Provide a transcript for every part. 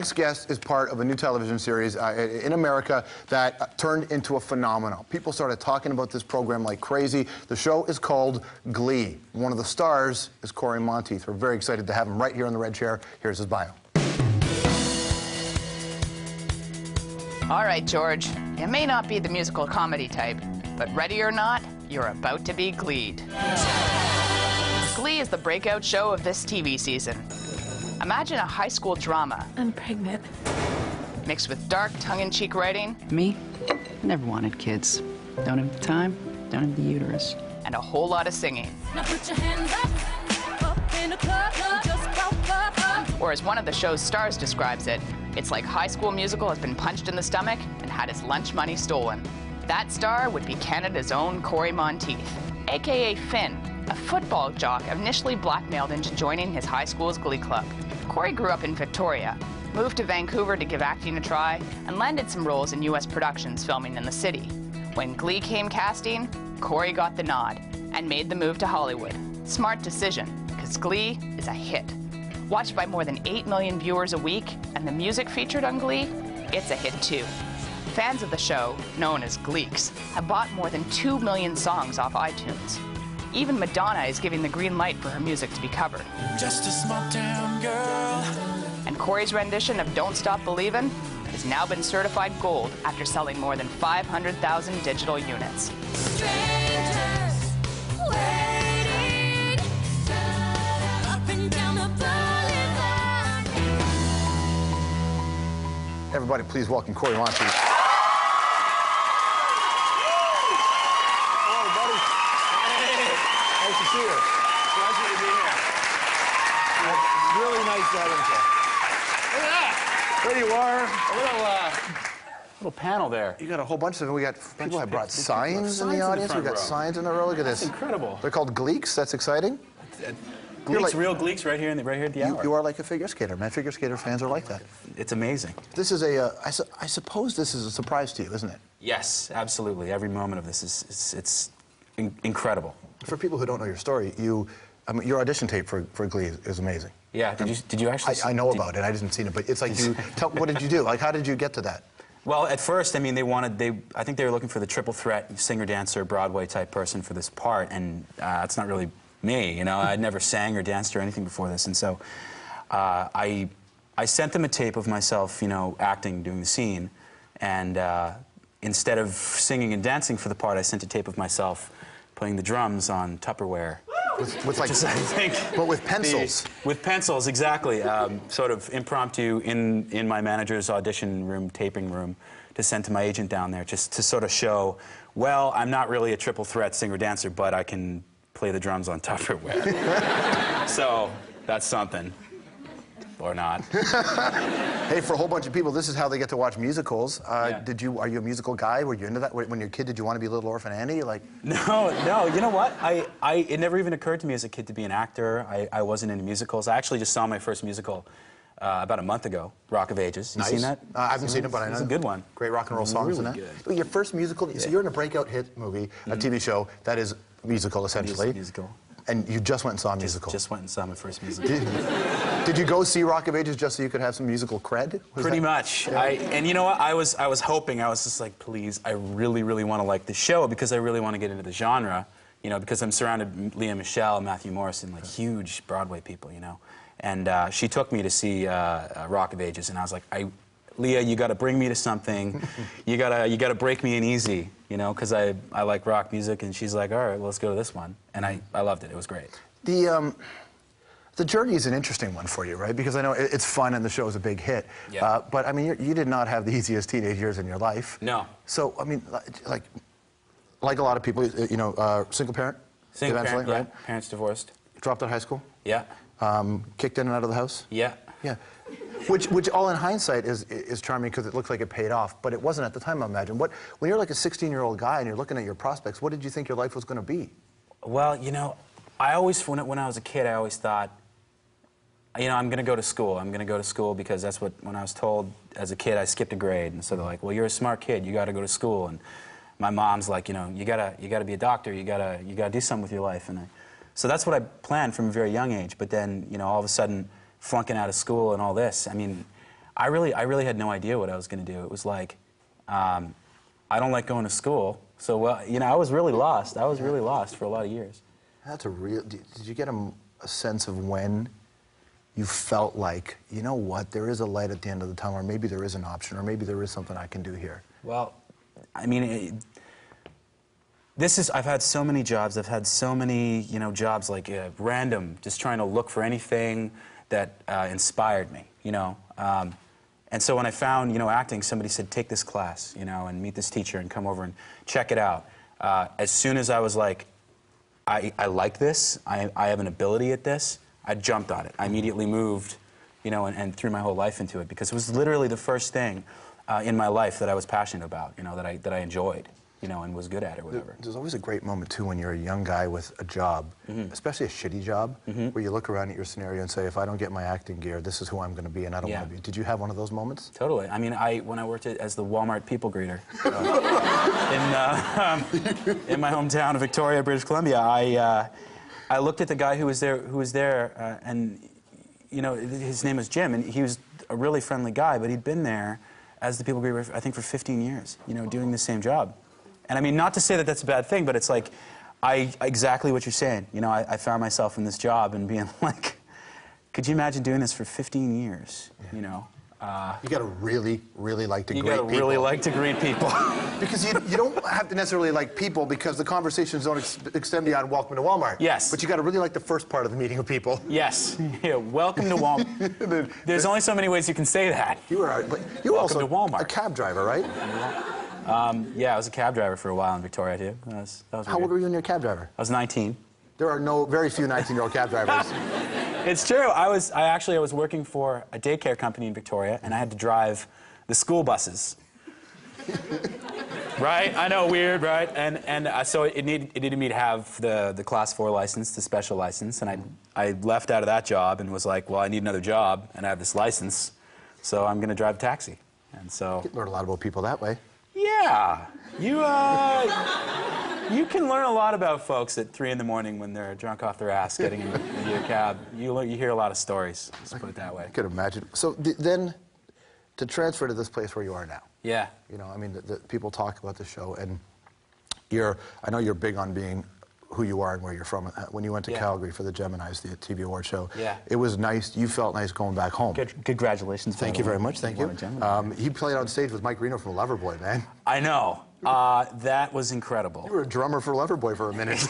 Next guest is part of a new television series in America that turned into a phenomenon. People started talking about this program like crazy. The show is called Glee. One of the stars is Cory Monteith. We're very excited to have him right here in the red chair. Here's his bio. All right, George. You may not be the musical comedy type, but ready or not, you're about to be gleed. Glee is the breakout show of this TV season. Imagine a high school drama. I'm pregnant. Mixed with dark, tongue-in-cheek writing. Me? Never wanted kids. Don't have the time, don't have the uterus. And a whole lot of singing. Now put your hands up in the club, just up. Or as one of the show's stars describes it, it's like High School Musical has been punched in the stomach and had his lunch money stolen. That star would be Canada's own Cory Monteith, a.k.a. Finn, a football jock initially blackmailed into joining his high school's glee club. Cory grew up in Victoria, moved to Vancouver to give acting a try, and landed some roles in U.S. productions filming in the city. When Glee came casting, Cory got the nod and made the move to Hollywood. Smart decision, because Glee is a hit. Watched by more than 8 million viewers a week, and the music featured on Glee, it's a hit too. Fans of the show, known as Gleeks, have bought more than 2 million songs off iTunes. Even Madonna is giving the green light for her music to be covered. Just a small town girl. And Cory's rendition of Don't Stop Believin' has now been certified gold after selling more than 500,000 digital units. Strangers waiting up and down the boulevard. Everybody, please welcome Cory Monteith. Nice to see you. Pleasure to be here. It's really nice to have you. Look at that. There you are. A little panel there. You got a whole bunch of them. We got people that brought signs in the Signs in the audience. We front got row. signs in the row. Look at this. That's incredible. They're called Gleeks. That's exciting. Gleeks, like- real Gleeks right here at the hour. You are like a figure skater, man. Figure skater fans are like that. It's amazing. This is I suppose this is a surprise to you, isn't it? Yes, absolutely. Every moment of this is incredible. For people who don't know your story, your audition tape for Glee is amazing. Yeah. Did you actually? I know about it. I didn't see it, but it's like what did you do? Like, how did you get to that? Well, at first, I mean, I think they were looking for the triple threat singer, dancer, Broadway type person for this part, and it's not really me. You know, I'd never sang or danced or anything before this, and so I sent them a tape of myself, you know, acting, doing the scene, and instead of singing and dancing for the part, I sent a tape of myself playing the drums on Tupperware. With like, Just, I think, but with pencils. With pencils, exactly. Sort of impromptu in my manager's audition room, taping room, to send to my agent down there, just to sort of show, well, I'm not really a triple threat singer-dancer, but I can play the drums on Tupperware. So that's something. Or not. Hey, for a whole bunch of people, this is how they get to watch musicals. Yeah. Are you a musical guy? Were you into that? When you were a kid, did you want to be Little Orphan Annie? Like... No, you know what? It never even occurred to me as a kid to be an actor. I wasn't into musicals. I actually just saw my first musical about a month ago, Rock of Ages. You seen that? I haven't seen it, but I know. It's a good one. Great rock and roll songs in that. Really But your first musical, so you're in a breakout hit movie, a TV show that is musical, essentially. Musical. And you just went and saw a musical. Just went and saw my first musical. Did you go see Rock of Ages just so you could have some musical cred? Pretty much. Yeah. And you know what? I was hoping. I was just like, please, I really, really want to like the show because I really want to get into the genre. You know, because I'm surrounded with Leah Michele, Matthew Morrison, like huge Broadway people. You know, and she took me to see Rock of Ages, and I was like, Leah, you got to bring me to something. you gotta break me in easy. You know, because I like rock music, and she's like, all right, well, let's go to this one, and I loved it. It was great. The journey is an interesting one for you, right? Because I know it's fun and the show is a big hit. Yeah. But I mean, you did not have the easiest teenage years in your life. No. So I mean, like a lot of people, you know, single parent. Single eventually, parent, right? yeah. Parents divorced. Dropped out of high school. Yeah. Kicked in and out of the house. Yeah. Yeah. Which all in hindsight is charming because it looks like it paid off, but it wasn't at the time, I imagine. When you're like a 16-year-old guy and you're looking at your prospects, what did you think your life was going to be? Well, you know, I always, when I was a kid, I always thought, you know, I'm going to go to school. I'm going to go to school because that's what, when I was told as a kid, I skipped a grade. And so they're like, well, you're a smart kid. You got to go to school. And my mom's like, you know, you gotta be a doctor. You gotta do something with your life. And so that's what I planned from a very young age. But then, you know, all of a sudden, flunking out of school and all this, I mean, I really had no idea what I was going to do. It was like, I don't like going to school, so well, you know, I was really lost. I was really lost for a lot of years. That's a real. Did you get a sense of when you felt like, you know what, there is a light at the end of the tunnel, or maybe there is an option, or maybe there is something I can do here? Well, I mean, I've had so many jobs. I've had so many, you know, jobs like random, just trying to look for anything that inspired me, you know. And so when I found, you know, acting, somebody said, take this class, you know, and meet this teacher and come over and check it out. As soon as I was like, I like this, I have an ability at this, I jumped on it. I immediately moved, you know, and threw my whole life into it because it was literally the first thing in my life that I was passionate about, you know, that I enjoyed, you know, and was good at or whatever. There's always a great moment, too, when you're a young guy with a job, especially a shitty job, where you look around at your scenario and say, if I don't get my acting gear, this is who I'm going to be, and I don't want to be. Did you have one of those moments? Totally. I mean, when I worked as the Walmart people greeter in my hometown of Victoria, British Columbia, I looked at the guy who was there, and, you know, his name was Jim, and he was a really friendly guy, but he'd been there as the people greeter, I think, for 15 years, you know, doing the same job. And I mean, not to say that that's a bad thing, but it's like, exactly what you're saying. You know, I found myself in this job and being like, could you imagine doing this for 15 years, you know? You got to really, really like to greet people. You got to really like to greet people. Because you don't have to necessarily like people because the conversations don't extend beyond welcome to Walmart. Yes. But you got to really like the first part of the meeting of people. Yes. Yeah, welcome to Walmart. There's only so many ways you can say that. You were Welcome to Walmart. A cab driver, right? Yeah, I was a cab driver for a while in Victoria, too. That was How old were you when you were a cab driver? I was 19. There are very few 19-year-old cab drivers. It's true. I was working for a daycare company in Victoria, and I had to drive the school buses. Right? I know, weird, right? And so it needed me to have the Class 4 license, the special license, and I left out of that job and was like, well, I need another job, and I have this license, so I'm going to drive a taxi. And so You learn a lot about people that way. Yeah, you can learn a lot about folks at 3 in the morning when they're drunk off their ass getting into your cab. You hear a lot of stories, let's put it that way. I could imagine. So then, to transfer to this place where you are now. Yeah. You know, I mean, the people talk about the show, and I know you're big on being who you are and where you're from. When you went to Calgary for the Geminis, the TV award show, it was nice. You felt nice going back home. Congratulations. Thank you very much. Thank you. He played on stage with Mike Reno from Loverboy, man. I know. That was incredible. You were a drummer for Loverboy for a minute.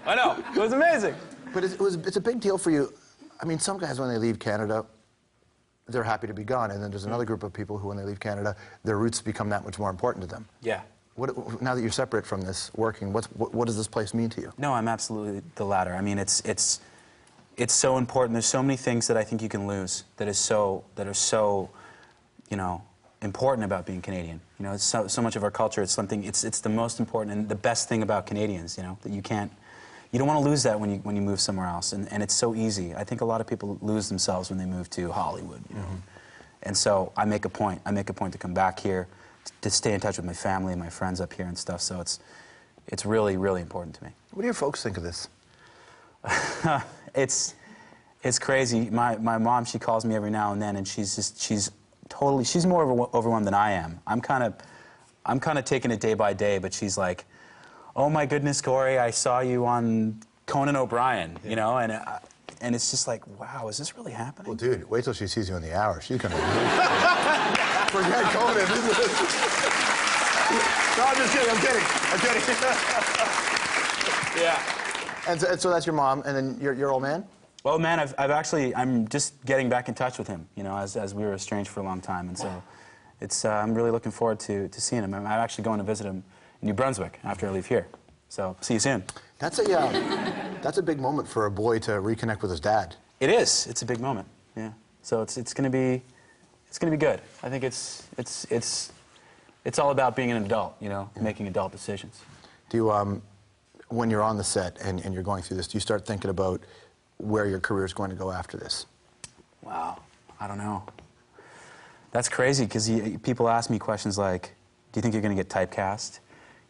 I know. It was amazing. But it's a big deal for you. I mean, some guys, when they leave Canada, they're happy to be gone. And then there's another group of people who, when they leave Canada, their roots become that much more important to them. Yeah. Now that you're separate from this working, what does this place mean to you? No, I'm absolutely the latter. I mean, it's so important. There's so many things that I think you can lose that are so, you know, important about being Canadian. You know, it's so much of our culture. It's the most important and the best thing about Canadians. You know, that you don't want to lose that when you move somewhere else. And it's so easy. I think a lot of people lose themselves when they move to Hollywood. You know? And so I make a point. I make a point to come back here, to stay in touch with my family and my friends up here and stuff. So it's really, really important to me. What do your folks think of this? It's crazy. My mom, she calls me every now and then, and she's more overwhelmed than I am. I'm kind of taking it day by day, but she's like, oh my goodness, Cory, I saw you on Conan O'Brien, you know, and it's just like, wow, is this really happening? Well, dude, wait till she sees you in the hour. She's gonna forget Conan. No, I'm just kidding. I'm kidding. Yeah. And so that's your mom, and then your old man? Well, man, I'm just getting back in touch with him, you know, as we were estranged for a long time, and so I'm really looking forward to seeing him. I'm actually going to visit him in New Brunswick after I leave here. So, see you soon. That's a big moment for a boy to reconnect with his dad. It is. It's a big moment. Yeah. So it's gonna be good. I think it's all about being an adult, you know, making adult decisions. Do you, when you're on the set and you're going through this, do you start thinking about where your career is going to go after this? Wow. I don't know. That's crazy because people ask me questions like, do you think you're going to get typecast?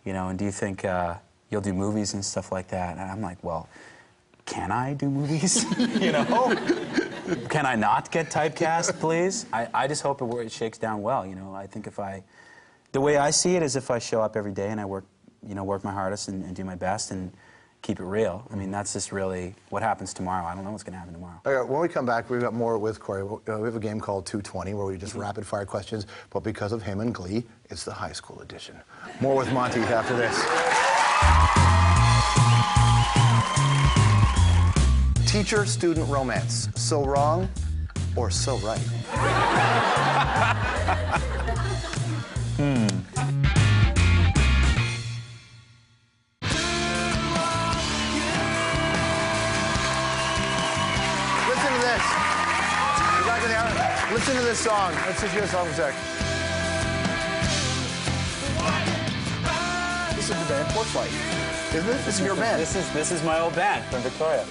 You know, and do you think you'll do movies and stuff like that? And I'm like, well, can I do movies? You know? Can I not get typecast, please? I just hope it shakes down well. You know, I think the way I see it is if I show up every day and I work my hardest and do my best and keep it real. I mean, that's just really what happens tomorrow. I don't know what's going to happen tomorrow. Okay, when we come back, we've got more with Cory. We have a game called 220 where we just rapid fire questions, but because of him and Glee, it's the high school edition. More with Monteith after this. Teacher-student romance. So wrong or so right? Listen to this. Listen to this song. Let's just hear a song for a sec. This is the band Porchlight, isn't it? This is your band. This is my old band from Victoria.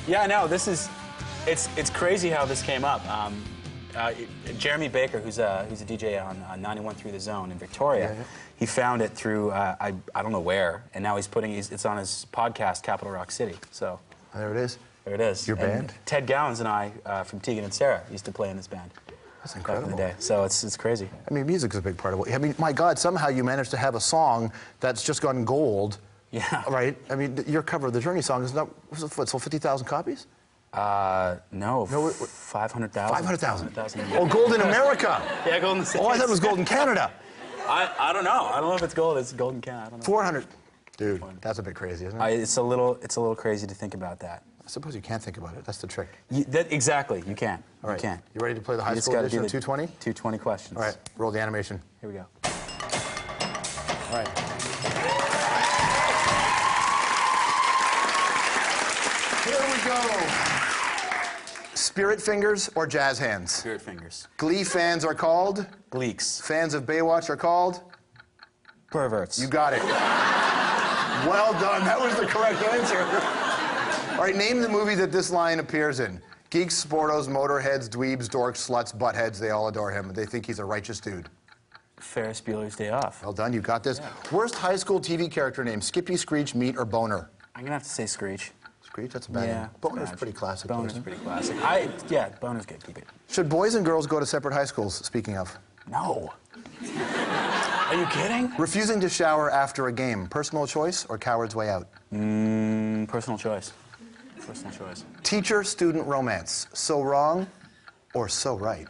Yeah, no, it's crazy how this came up. Jeremy Baker, who's a DJ on 91 Through the Zone in Victoria, he found it through I don't know where, and now it's on his podcast Capital Rock City. So there it is. There it is. Your and band? Ted Gowans and I from Tegan and Sarah used to play in this band. That's incredible. Back in the day. So it's crazy. I mean, music's a big part of it. I mean, my God, somehow you managed to have a song that's just gone gold. Yeah. Right? I mean, your cover of the Journey song is not, what, sold 50,000 copies? No, 500,000. 500,000. Oh, gold in America. Yeah, gold in the States. Oh, I thought it was gold in Canada. I don't know. I don't know if it's gold. It's gold in Canada. I don't know. 400. Dude, that's a bit crazy, isn't it? It's a little crazy to think about that. I suppose you can't think about it. That's the trick. Exactly. You can. All right. You can. You ready to play the high You just school gotta edition do of 220? 220 questions. All right. Roll the animation. Here we go. All right. Here we go. Spirit fingers or jazz hands? Spirit fingers. Glee fans are called? Gleeks. Fans of Baywatch are called? Perverts. You got it. Well done. That was the correct answer. All right, name the movie that this line appears in. Geeks, sportos, motorheads, dweebs, dorks, sluts, buttheads, they all adore him. They think he's a righteous dude. Ferris Bueller's Day Off. Well done, you got this. Yeah. Worst high school TV character name, Skippy, Screech, Meat, or Boner? I'm going to have to say Screech. Screech, that's a bad Yeah. name. Boner's pretty classic. Boner's isn't it? pretty classic. Yeah, Boner's good. Keep it. Should boys and girls go to separate high schools, speaking of? No. Are you kidding? Refusing to shower after a game, personal choice or coward's way out? Personal choice. Personal choice. Teacher-student romance, so wrong or so right?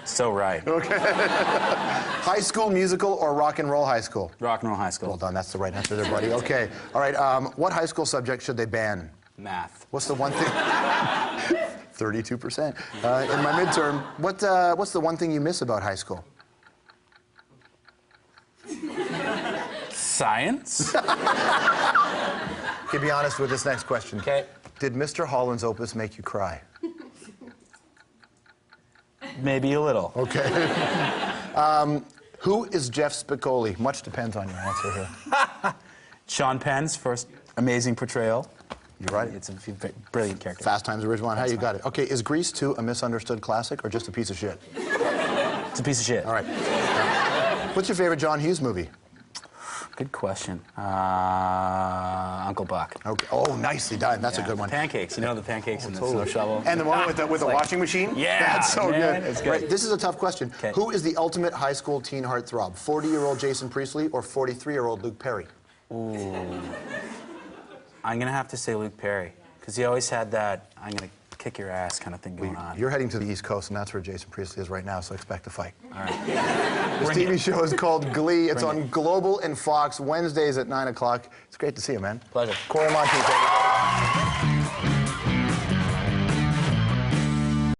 So right. Okay. High school musical or rock and roll high school? Rock and roll high school. Well done, that's the right answer there, buddy. Okay, all right, what high school subject should they ban? Math. What's the one thing? 32%. In my midterm, what's the one thing you miss about high school? Science? Okay, be honest with this next question. Okay. Did Mr. Holland's opus make you cry? Maybe a little. Okay. Who is Jeff Spicoli? Much depends on your answer here. Sean Penn's first amazing portrayal. You're right. It's a brilliant character. Fast Times at Ridgemont High, you got it. Okay, is Grease 2 a misunderstood classic or just a piece of shit? It's a piece of shit. All right. What's your favorite John Hughes movie? Good question. Uncle Buck. Okay. Oh, nicely done. That's a good one. Pancakes. You know the pancakes and the snow shovel. And the one with the like, washing machine? Yeah, That's so man, good. it's good. Right, this is a tough question. Okay. Who is the ultimate high school teen heartthrob? 40-year-old Jason Priestley or 43-year-old Luke Perry? Ooh. I'm going to have to say Luke Perry, because he always had that, I'm going to kick your ass kind of thing going on. You're heading to the East Coast, and that's where Jason Priestley is right now, so expect a fight. All right. This TV show is called Glee. It's on Global and Fox Wednesdays at 9 o'clock. It's great to see you, man. Pleasure. Cory Monteith, everybody.